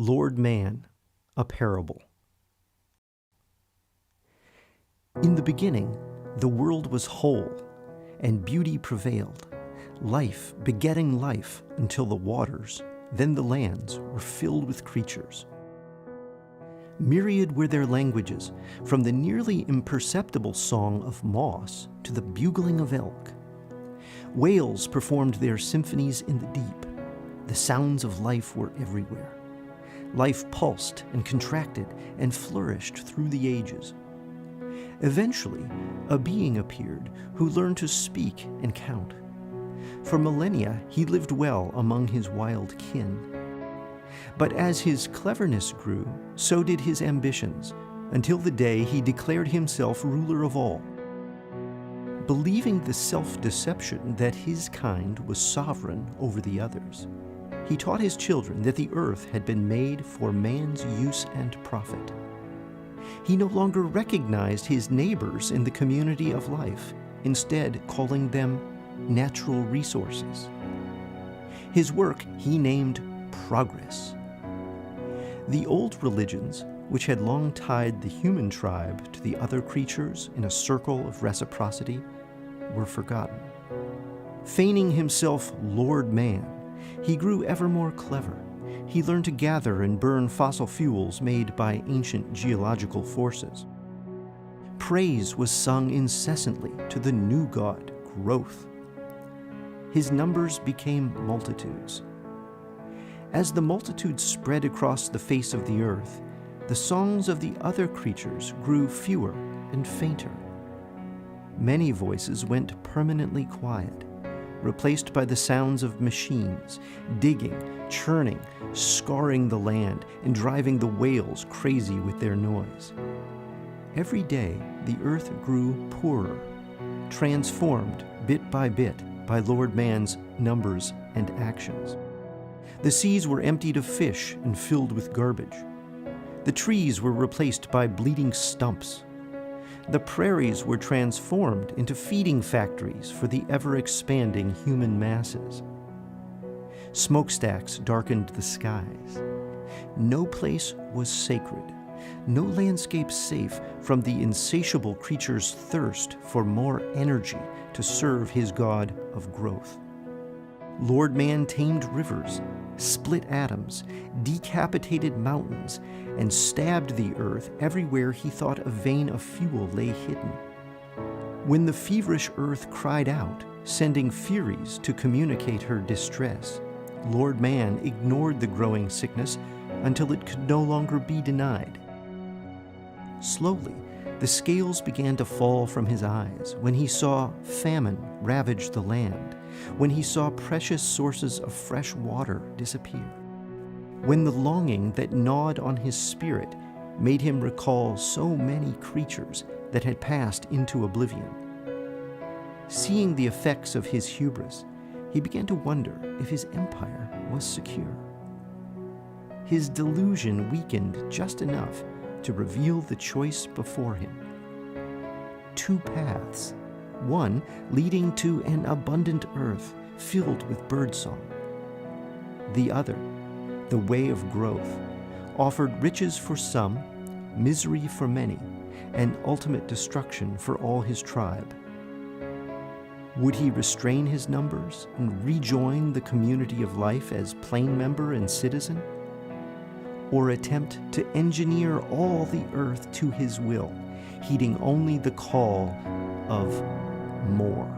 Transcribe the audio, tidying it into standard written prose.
Lord Man, a Parable. In the beginning, the world was whole, and beauty prevailed, life begetting life until the waters, then the lands, were filled with creatures. Myriad were their languages, from the nearly imperceptible song of moss to the bugling of elk. Whales performed their symphonies in the deep. The sounds of life were everywhere. Life pulsed and contracted and flourished through the ages. Eventually, a being appeared who learned to speak and count. For millennia, he lived well among his wild kin. But as his cleverness grew, so did his ambitions, until the day he declared himself ruler of all. Believing the self-deception that his kind was sovereign over the others, he taught his children that the earth had been made for man's use and profit. He no longer recognized his neighbors in the community of life, instead calling them natural resources. His work he named progress. The old religions, which had long tied the human tribe to the other creatures in a circle of reciprocity, were forgotten. Feigning himself Lord Man, he grew ever more clever. He learned to gather and burn fossil fuels made by ancient geological forces. Praise was sung incessantly to the new god, growth. His numbers became multitudes. As the multitudes spread across the face of the earth, the songs of the other creatures grew fewer and fainter. Many voices went permanently quiet, replaced by the sounds of machines, digging, churning, scarring the land, and driving the whales crazy with their noise. Every day, the earth grew poorer, transformed bit by Lord Man's numbers and actions. The seas were emptied of fish and filled with garbage. The trees were replaced by bleeding stumps. The prairies were transformed into feeding factories for the ever-expanding human masses. Smokestacks darkened the skies. No place was sacred, no landscape safe from the insatiable creature's thirst for more energy to serve his god of growth. Lord Man tamed rivers, split atoms, decapitated mountains, and stabbed the earth everywhere he thought a vein of fuel lay hidden. When the feverish earth cried out, sending furies to communicate her distress, Lord Man ignored the growing sickness until it could no longer be denied. Slowly, the scales began to fall from his eyes when he saw famine ravage the land, when he saw precious sources of fresh water disappear, when the longing that gnawed on his spirit made him recall so many creatures that had passed into oblivion. Seeing the effects of his hubris, he began to wonder if his empire was secure. His delusion weakened just enough to reveal the choice before him. Two paths, one leading to an abundant earth filled with birdsong. The other, the way of growth, offered riches for some, misery for many, and ultimate destruction for all his tribe. Would he restrain his numbers and rejoin the community of life as plain member and citizen? Or attempt to engineer all the earth to his will, heeding only the call of more?